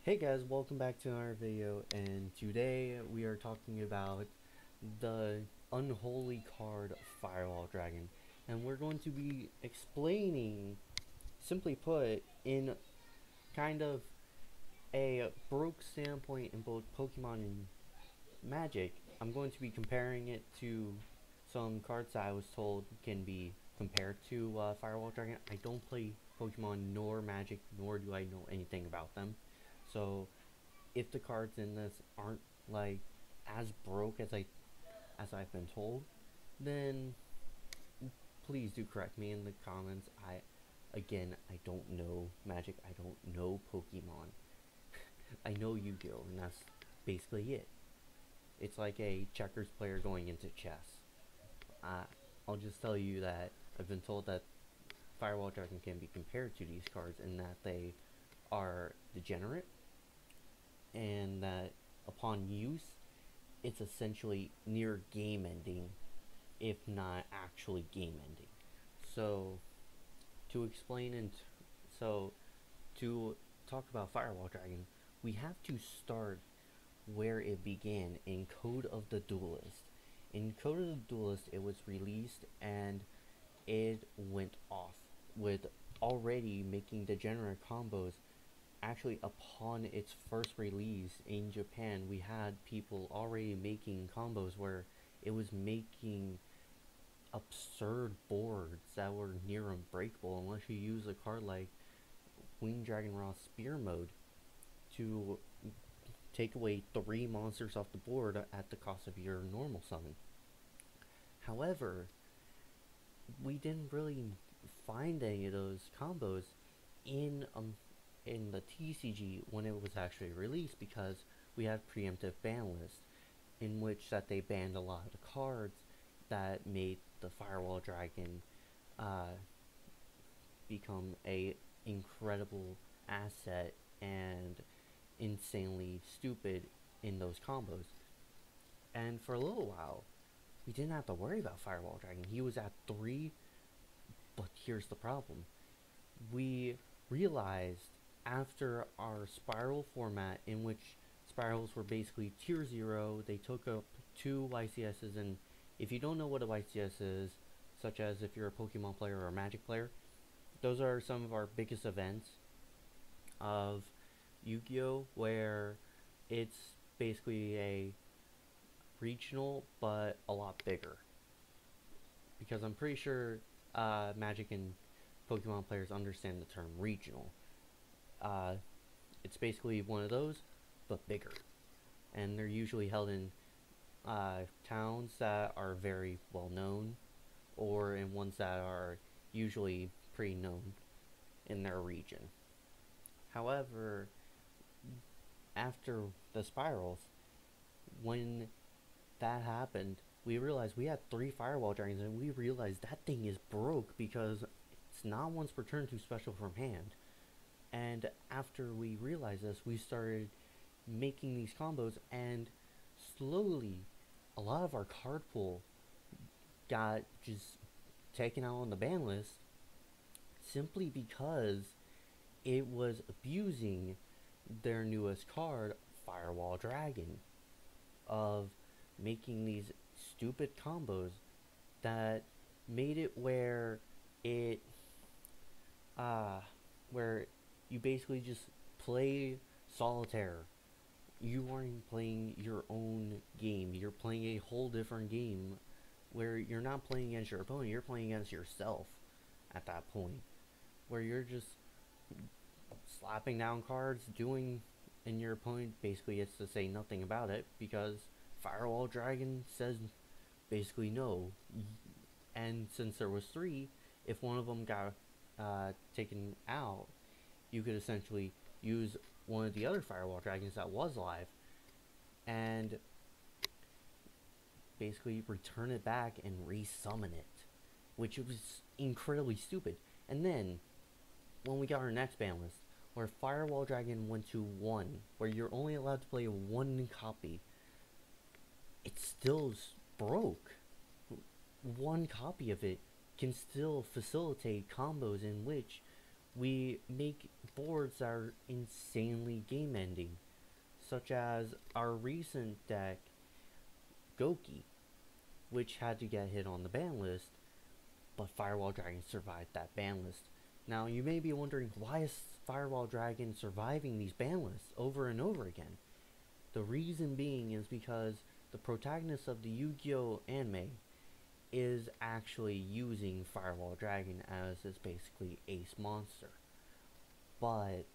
Hey guys, welcome back to another video, and today we are talking about the unholy card Firewall Dragon, and we're going to be explaining, simply put, in kind of a broke standpoint in both Pokemon and Magic. I'm going to be comparing it to some cards that I was told can be compared to Firewall Dragon. I don't play Pokemon nor Magic, nor do I know anything about them, so if the cards in this aren't like as broke as I've been told, then please do correct me in the comments. I don't know Magic. I don't know Pokemon. I know Yu-Gi-Oh, and that's basically it. It's like a checkers player going into chess. Uh, I'll just tell you that I've been told that Firewall Dragon can be compared to these cards in that they are degenerate and that upon use it's essentially near game ending, if not actually game ending. So to explain and so to talk about Firewall Dragon, we have to start where it began in Code of the Duelist. In Code of the Duelist, it was released and it went off with already making degenerate combos. Actually, upon its first release in Japan, we had people already making combos where it was making absurd boards that were near unbreakable unless you use a card like Winged Dragon Raw Spear Mode to take away 3 monsters off the board at the cost of your normal summon. However, we didn't really find any of those combos in in the TCG when it was actually released, because we had preemptive ban lists in which that they banned a lot of the cards that made the Firewall Dragon uh, become a incredible asset and insanely stupid in those combos. And for a little while, we didn't have to worry about Firewall Dragon. He was at 3, but here's the problem. We realized after our spiral format, in which spirals were basically tier 0, they took up 2 YCSs, and if you don't know what a YCS is, such as if you're a Pokemon player or a Magic player, those are some of our biggest events of Yu-Gi-Oh, where it's basically a regional but a lot bigger. Because I'm pretty sure Magic and Pokemon players understand the term regional. Uh, it's basically one of those, but bigger. And they're usually held in towns that are very well known, or in ones that are usually pretty known in their region. However, after the spirals, when that happened, we realized we had 3 Firewall Dragons, and we realized that thing is broke because it's not once per turn to special from hand. And after we realized this, we started making these combos, and slowly a lot of our card pool got just taken out on the ban list simply because it was abusing their newest card, Firewall Dragon, of making these stupid combos that made it it uh where you basically just play solitaire. You aren't playing your own game. You're playing a whole different game where you're not playing against your opponent, you're playing against yourself at that point. Where you're just slapping down cards, doing, and your opponent basically gets to say nothing about it because Firewall Dragon says basically no. And since there was 3, if one of them got taken out, you could essentially use one of the other Firewall Dragons that was alive and basically return it back and resummon it, which was incredibly stupid. And then when we got our next ban list, where Firewall Dragon went to 1, where you're only allowed to play 1 copy, it still broke. 1 copy of it can still facilitate combos in which we make boards that are insanely game ending, such as our recent deck, Goki, which had to get hit on the ban list, but Firewall Dragon survived that ban list. Now, you may be wondering, why is Firewall Dragon surviving these ban lists over and over again? The reason being is because the protagonist of the Yu-Gi-Oh! Anime is actually using Firewall Dragon as his basically ace monster. But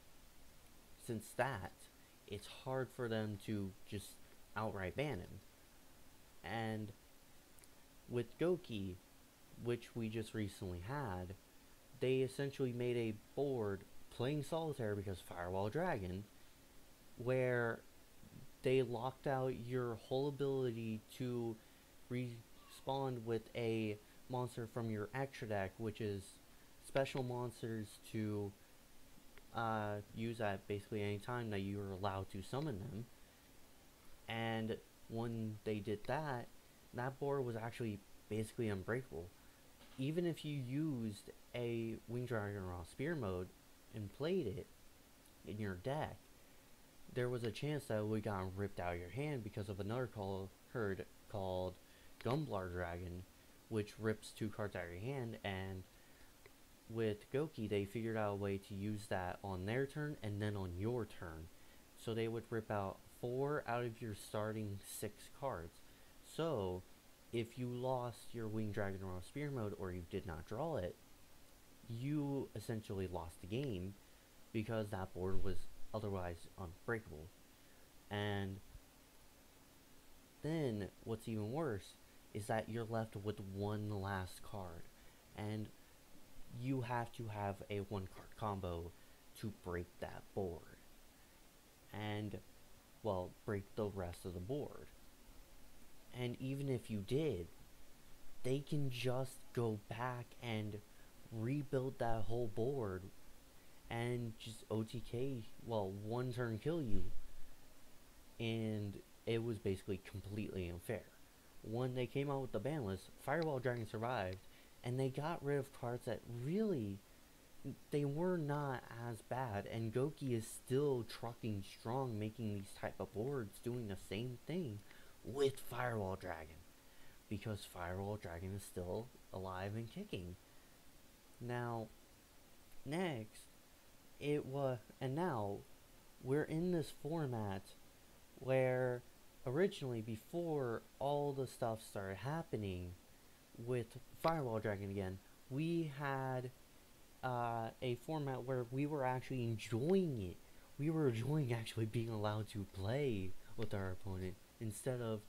since that, it's hard for them to just outright ban him. And with Goki, which we just recently had, they essentially made a board playing solitaire because Firewall Dragon, where they locked out your whole ability to respawn with a monster from your extra deck, which is special monsters to use at basically any time that you are allowed to summon them. And when they did that, that board was actually basically unbreakable. Even if you used a Wing Dragon Raw Spear mode and played it in your deck, there was a chance that it would got ripped out of your hand because of another card called Firewall Dragon, which rips 2 cards out of your hand. And with Goki, they figured out a way to use that on their turn and then on your turn. So they would rip out 4 out of your starting 6 cards. So if you lost your Wing Dragon Raw Spear mode or you did not draw it, you essentially lost the game because that board was otherwise unbreakable. And then what's even worse is that you're left with one last card, and you have to have a 1-card combo to break that board and, well, break the rest of the board. And even if you did, they can just go back and rebuild that whole board and just OTK, well, 1 turn kill you. And it was basically completely unfair. When they came out with the ban list, Firewall Dragon survived, and they got rid of cards that really, they were not as bad, and Goki is still trucking strong, making these type of boards, doing the same thing with Firewall Dragon, because Firewall Dragon is still alive and kicking. Now, next, and now, we're in this format where originally, before all the stuff started happening with Firewall Dragon again, we had a format where we were actually enjoying it. We were enjoying actually being allowed to play with our opponent instead of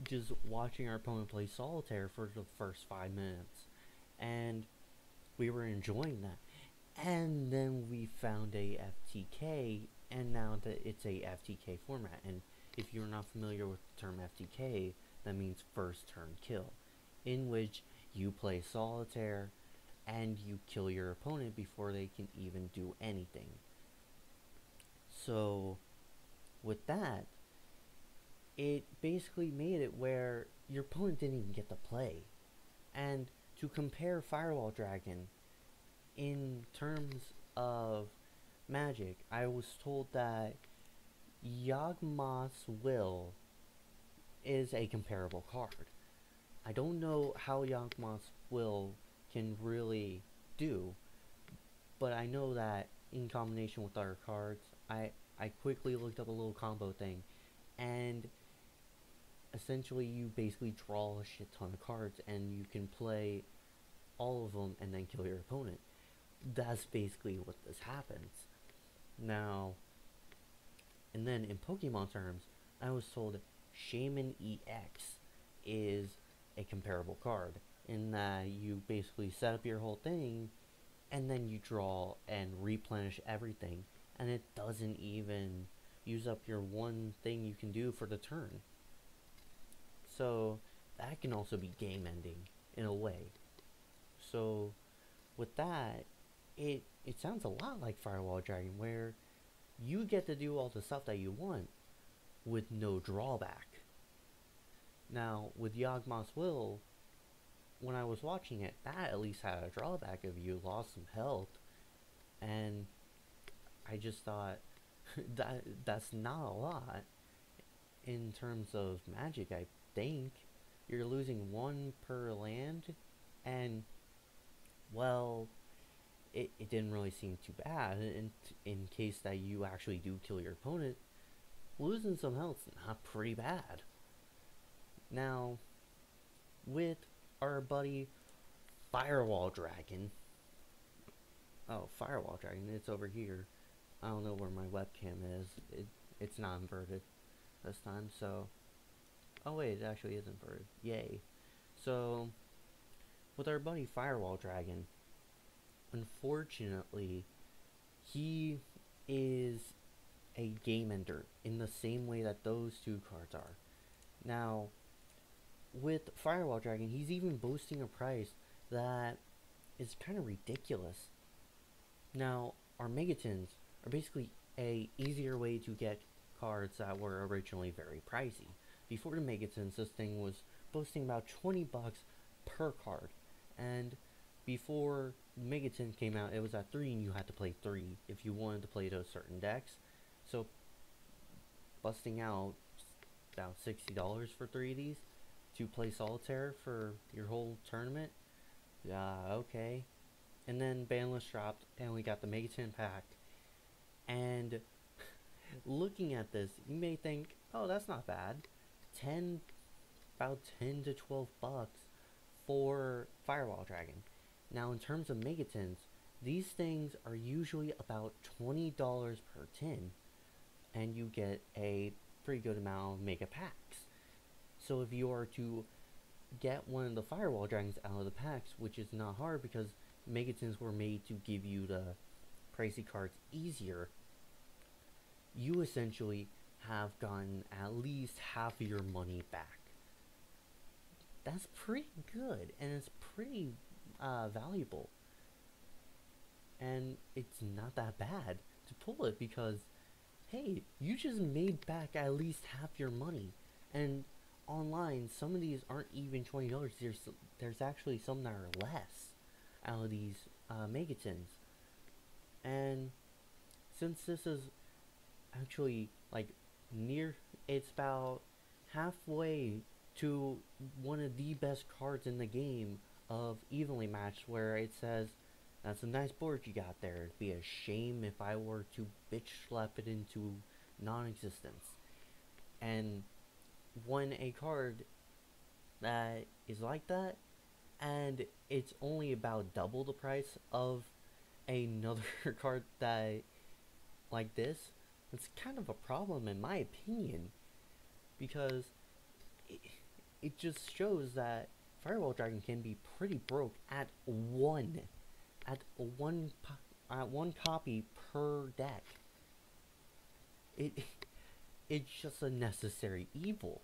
just watching our opponent play solitaire for the first 5 minutes. And we were enjoying that. And then we found a FTK, and now that it's a FTK format. And if you're not familiar with the term FTK, that means first turn kill, in which you play solitaire and you kill your opponent before they can even do anything. So with that, it basically made it where your opponent didn't even get to play. And to compare Firewall Dragon in terms of Magic, I was told that Yawgmoth's Will is a comparable card. I don't know how Yawgmoth's Will can really do, but I know that in combination with other cards, I quickly looked up a little combo thing, and essentially you basically draw a shit ton of cards and you can play all of them and then kill your opponent. That's basically what this happens. Now, and then in Pokemon terms, I was told Shaman EX is a comparable card in that you basically set up your whole thing and then you draw and replenish everything, and it doesn't even use up your one thing you can do for the turn. So that can also be game ending in a way. So with that, it sounds a lot like Firewall Dragon, where you get to do all the stuff that you want with no drawback. Now, with Yawgmoth's Will, when I was watching it, that at least had a drawback of you lost some health, And I just thought that's not a lot in terms of magic. I think you're losing one per land, and well, it didn't really seem too bad. In case that you actually do kill your opponent, losing some health's not pretty bad. Now, with our buddy Firewall Dragon. Oh, Firewall Dragon, it's over here. I don't know where my webcam is. It's not inverted this time, so... Oh wait, it actually is inverted. Yay. So, with our buddy Firewall Dragon, unfortunately, he is a game ender in the same way that those two cards are. Now, with Firewall Dragon, he's even boasting a price that is kind of ridiculous. Now, our Megatons are basically a easier way to get cards that were originally very pricey. Before the Megatons, this thing was boasting about 20 bucks per card. And before Megaton came out, it was at 3 and you had to play 3 if you wanted to play those certain decks. So, busting out about $60 for 3 of these to play Solitaire for your whole tournament? Okay. And then Banlist dropped, and we got the Megaton pack. And looking at this, you may think, oh, that's not bad. About 10 to 12 bucks for Firewall Dragon. Now, in terms of Megatons, these things are usually about $20 per tin, and you get a pretty good amount of mega packs. So if you are to get one of the Firewall Dragons out of the packs, which is not hard because Megatons were made to give you the pricey cards easier, you essentially have gotten at least half of your money back. That's pretty good, and it's pretty valuable. And it's not that bad to pull it because, hey, you just made back at least half your money. And online, some of these aren't even $20. There's actually some that are less out of these Megatons. And since this is actually like it's about halfway to one of the best cards in the game of Evenly Matched, where it says, that's a nice board you got there. It'd be a shame if I were to bitch slap it into non-existence. And when a card that is like that, and it's only about double the price of another card that like this, it's kind of a problem in my opinion, because it just shows that Firewall Dragon can be pretty broke at one copy per deck. It's just a necessary evil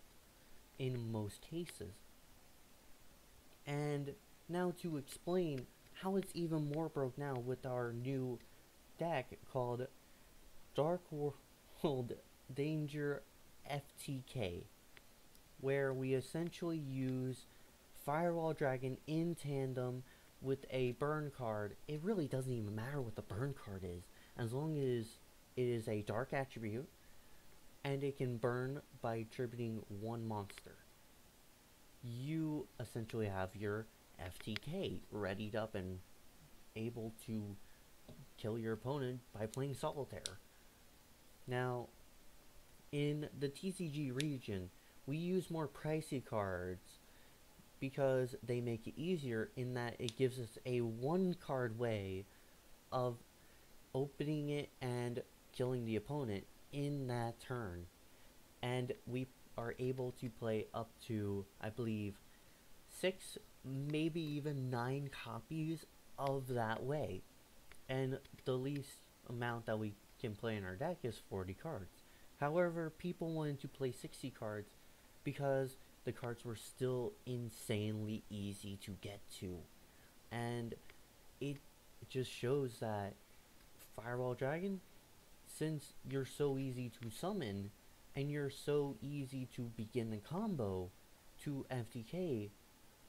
in most cases. And now to explain how it's even more broke now with our new deck called Dark World Danger FTK, where we essentially use Firewall Dragon in tandem with a burn card. It really doesn't even matter what the burn card is, as long as it is a dark attribute and it can burn by attributing one monster. You essentially have your FTK readied up and able to kill your opponent by playing Solitaire. Now, in the TCG region, we use more pricey cards because they make it easier in that it gives us a one card way of opening it and killing the opponent in that turn. And we are able to play up to, I believe, 6, maybe even 9 copies of that way. And the least amount that we can play in our deck is 40 cards. However, people wanted to play 60 cards because the cards were still insanely easy to get to. And it just shows that Firewall Dragon, since you're so easy to summon and you're so easy to begin the combo to FTK,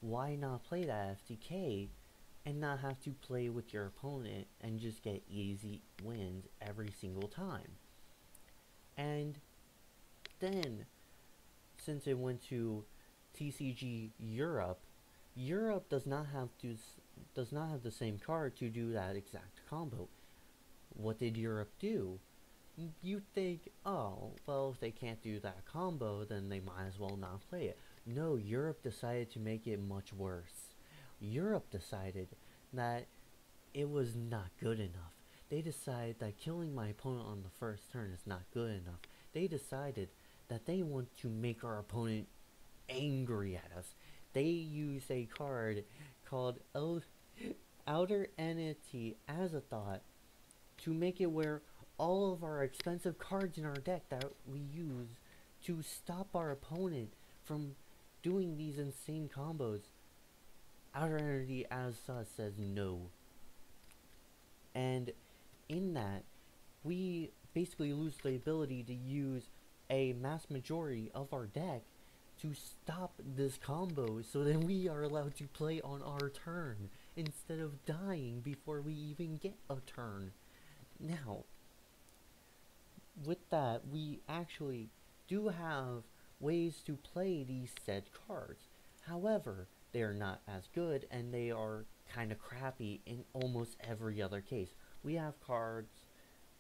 why not play that FTK and not have to play with your opponent and just get easy wins every single time. And then, since it went to TCG Europe, Europe does not have the same card to do that exact combo. What did Europe do? You think, oh, well, if they can't do that combo, then they might as well not play it. No, Europe decided to make it much worse. Europe decided that it was not good enough. They decided that killing my opponent on the first turn is not good enough. They decided that they want to make our opponent angry at us. They use a card called Outer Entity as a thought to make it where all of our expensive cards in our deck that we use to stop our opponent from doing these insane combos, Outer Entity as such says no. And in that, we basically lose the ability to use a mass majority of our deck to stop this combo, so then we are allowed to play on our turn instead of dying before we even get a turn. Now, with that, we actually do have ways to play these said cards. However, they are not as good, and they are kind of crappy in almost every other case. We have cards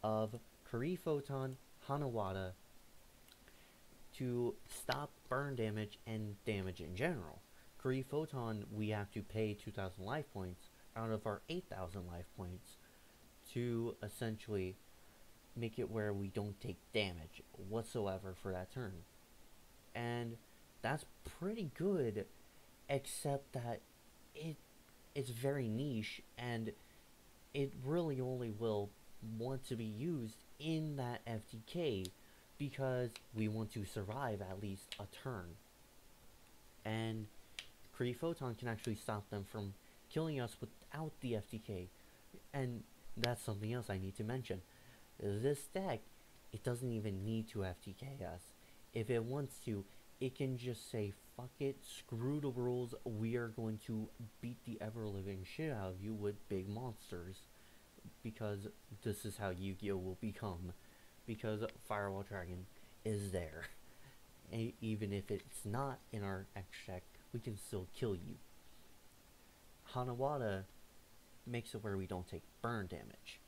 of Kari Photon, Hanawada, to stop burn damage and damage in general. Kari Photon, we have to pay 2,000 life points out of our 8,000 life points to essentially make it where we don't take damage whatsoever for that turn. And that's pretty good, except that it's very niche, and it really only will want to be used in that FTK because we want to survive at least a turn. And Kari Photon can actually stop them from killing us without the FTK. And that's something else I need to mention. This deck, it doesn't even need to FTK us. If it wants to, it can just say, fuck it, screw the rules, we are going to beat the ever-living shit out of you with big monsters. Because this is how Yu-Gi-Oh! Will become. Because Firewall Dragon is there. And even if it's not in our extra deck, we can still kill you. Hanawada makes it where we don't take burn damage.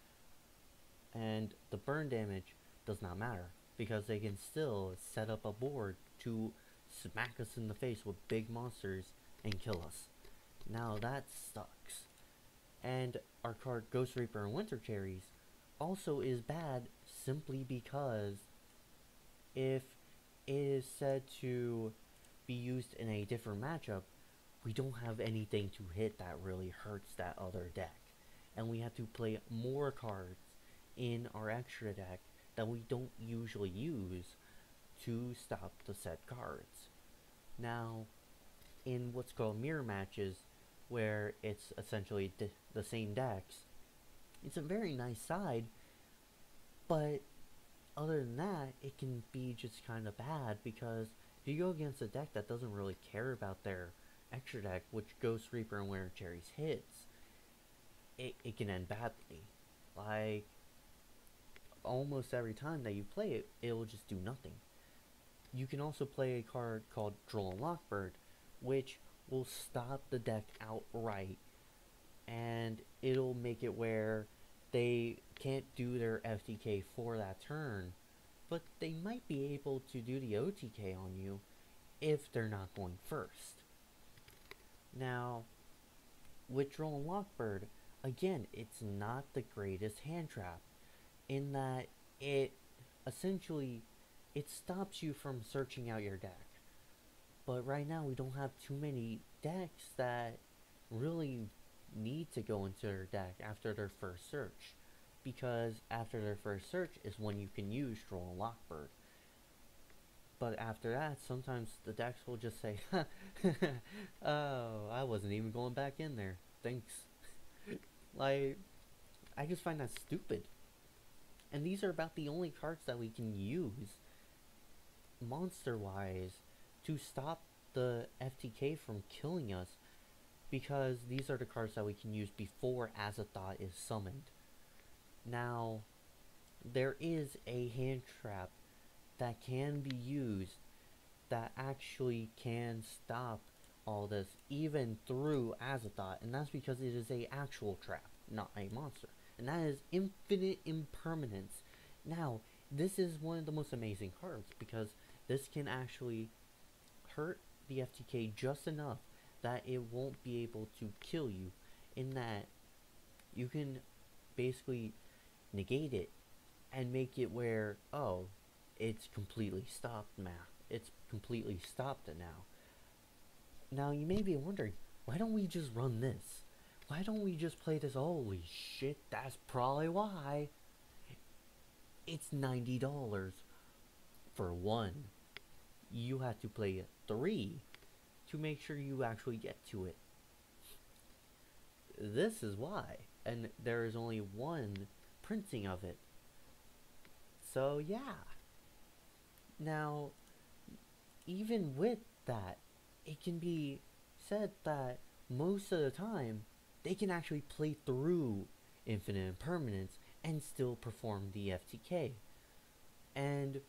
And the burn damage does not matter, because they can still set up a board to smack us in the face with big monsters and kill us. Now that sucks. And our card Ghost Reaper and Winter Cherries also is bad simply because if it is said to be used in a different matchup, we don't have anything to hit that really hurts that other deck. And we have to play more cards in our extra deck that we don't usually use to stop the set cards. Now, in what's called mirror matches, where it's essentially the same decks, it's a very nice side, but other than that, it can be just kind of bad, because if you go against a deck that doesn't really care about their extra deck, which Ghost Reaper and Winter Cherries hits, it can end badly. Like, almost every time that you play it, it will just do nothing. You can also play a card called Droll and Lockbird, which will stop the deck outright, and it'll make it where they can't do their FTK for that turn, but they might be able to do the OTK on you if they're not going first. Now, with Droll and Lockbird, again, it's not the greatest hand trap, in that it essentially, it stops you from searching out your deck. But right now we don't have too many decks that really need to go into their deck after their first search, because after their first search is when you can use Droll and Lockbird. But after that, sometimes the decks will just say, oh, I wasn't even going back in there, thanks. Like, I just find that stupid. And these are about the only cards that we can use monster wise to stop the FTK from killing us. because these are the cards that we can use before Azathoth is summoned. Now, there is a hand trap that can be used that actually can stop all this even through Azathoth, and that's because it is a actual trap, not a monster, and that is infinite impermanence. Now, this is one of the most amazing cards because this can actually hurt the FTK just enough that it won't be able to kill you, in that you can basically negate it and make it where, oh, it's completely stopped now. It's completely stopped it now. Now you may be wondering, why don't we just run this? Why don't we just play this? Holy shit, that's probably why. It's $90 for one. You have to play 3 to make sure you actually get to it. This is why. And there is only one printing of it. So yeah. Now, even with that, it can be said that most of the time, they can actually play through Infinite Impermanence and still perform the FTK. And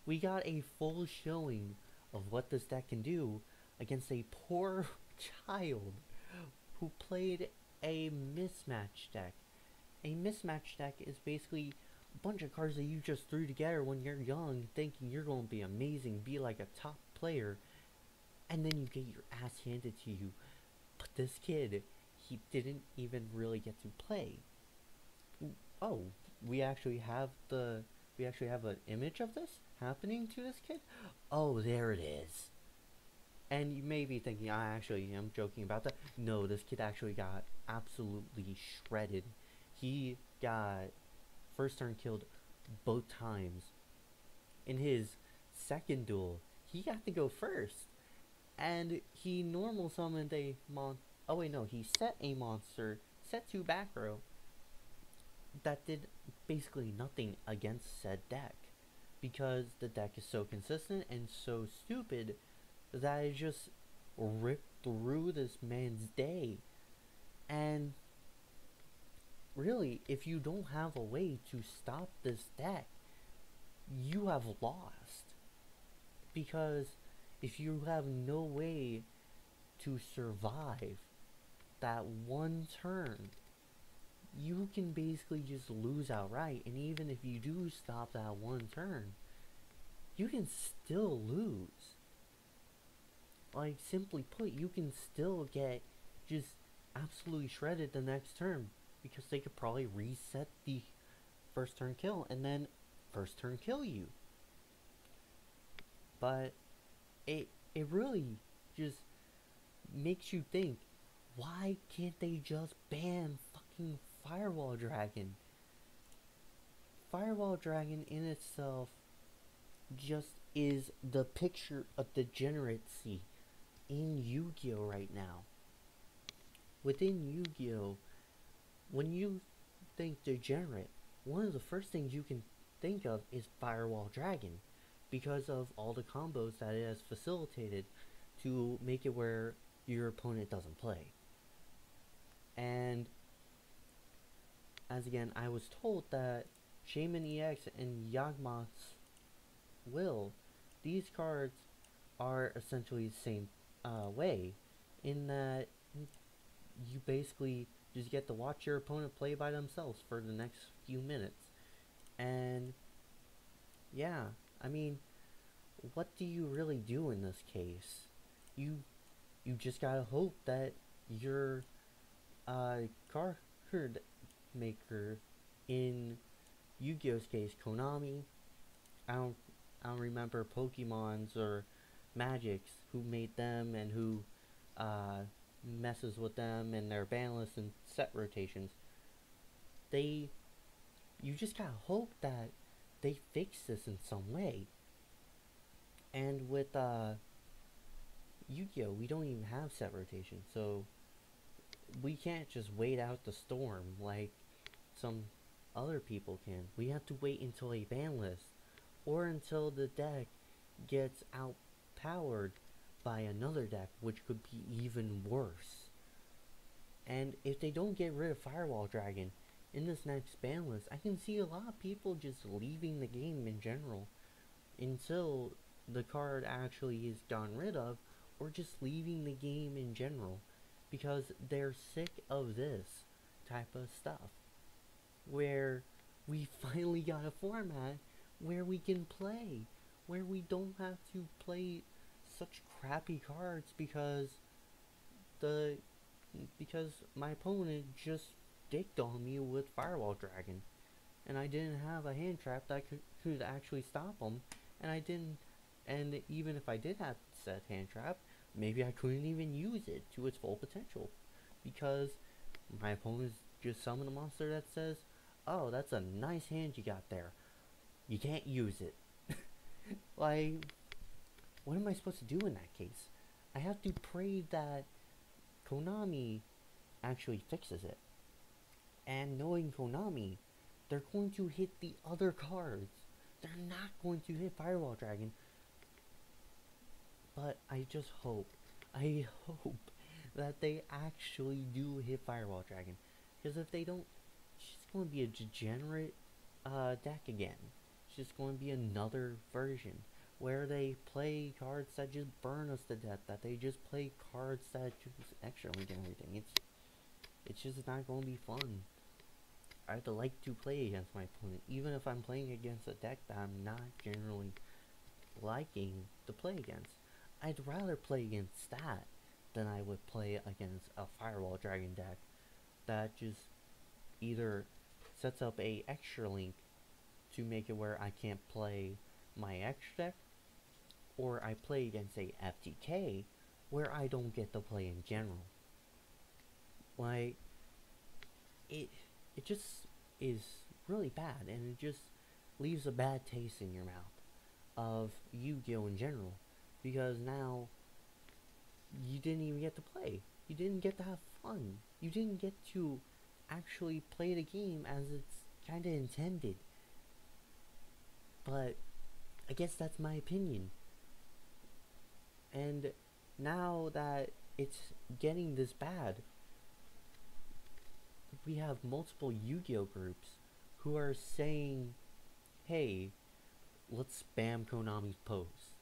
we got a full showing of what this deck can do against a poor child who played a mismatch deck. A mismatch deck is basically a bunch of cards that you just threw together when you're young, thinking you're going to be amazing, be like a top player, and then you get your ass handed to you. But this kid, he didn't even really get to play. Oh, we actually have an image of this happening to this kid? Oh, there it is. And you may be thinking, I actually am joking about that. No, this kid actually got absolutely shredded. He got first turn killed both times. In his second duel, he got to go first. And he normal summoned a oh wait, no, he set a monster, set 2 back row, that did basically nothing against said deck. Because the deck is so consistent and so stupid that it just ripped through this man's day. And really, if you don't have a way to stop this deck, you have lost. Because if you have no way to survive that one turn, you can basically just lose outright. And even if you do stop that one turn, you can still lose. Like, simply put, you can still get just absolutely shredded the next turn, because they could probably reset the first turn kill and then first turn kill you. But it really just makes you think, why can't they just ban fucking Firewall Dragon? Firewall Dragon in itself just is the picture of degeneracy in Yu-Gi-Oh right now. Within Yu-Gi-Oh, when you think degenerate, one of the first things you can think of is Firewall Dragon, because of all the combos that it has facilitated to make it where your opponent doesn't play. And as again, I was told that Shaman EX and Yawgmoth's Will, these cards are essentially the same way, in that you basically just get to watch your opponent play by themselves for the next few minutes. And yeah, I mean, what do you really do in this case? You just gotta hope that your card maker, in Yu-Gi-Oh's case, Konami, I don't remember Pokemon's or Magic's who made them and who messes with them and their ban lists and set rotations. You just gotta hope that they fix this in some way. And with Yu-Gi-Oh, we don't even have set rotation, so we can't just wait out the storm like some other people can. We have to wait until a ban list, or until the deck gets outpowered by another deck which could be even worse. And if they don't get rid of Firewall Dragon in this next ban list, I can see a lot of people just leaving the game in general until the card actually is gotten rid of, or just leaving the game in general because they're sick of this type of stuff, where we finally got a format where we can play, where we don't have to play such crappy cards the because my opponent just dicked on me with Firewall Dragon, and I didn't have a hand trap that could actually stop him, and I didn't, and even if I did have said hand trap, maybe I couldn't even use it to its full potential, because my opponent just summoned a monster that says, oh, that's a nice hand you got there, you can't use it. Like, what am I supposed to do in that case? I have to pray that Konami actually fixes it. And knowing Konami, they're going to hit the other cards. They're not going to hit Firewall Dragon. But I hope that they actually do hit Firewall Dragon. Because if they don't, it's just going to be a degenerate deck again. It's just going to be another version where they play cards that just burn us to death, that they just play cards that just extra link and everything. It's just not going to be fun. I'd like to play against my opponent, even if I'm playing against a deck that I'm not generally liking to play against. I'd rather play against that than I would play against a Firewall Dragon deck that just either sets up a extra link to make it where I can't play my extra deck, or I play against a FTK where I don't get to play in general. Like, it just is really bad, and it just leaves a bad taste in your mouth of Yu-Gi-Oh! In general, because now you didn't even get to play. You didn't get to have fun. You didn't get to actually play the game as it's kind of intended. But I guess that's my opinion. And now that it's getting this bad, we have multiple Yu-Gi-Oh! Groups who are saying, hey, let's spam Konami's posts.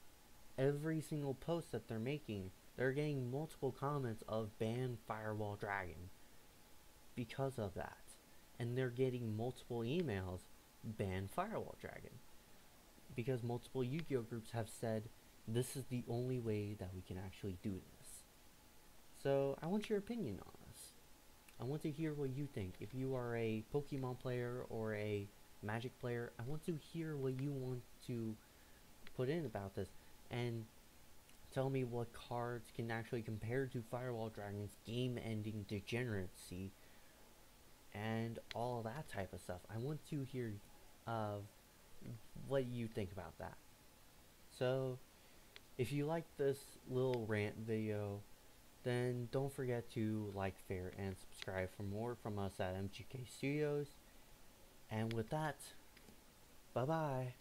Every single post that they're making, they're getting multiple comments of ban Firewall Dragon because of that. And they're getting multiple emails, ban Firewall Dragon. Because multiple Yu-Gi-Oh! Groups have said, this is the only way that we can actually do this. So, I want your opinion on this. I want to hear what you think. If you are a Pokemon player or a Magic player, I want to hear what you want to put in about this. And tell me what cards can actually compare to Firewall Dragon's game-ending degeneracy and all that type of stuff. I want to hear what you think about that. So, if you like this little rant video, then don't forget to like, share, and subscribe for more from us at MGK Studios. And with that, bye-bye.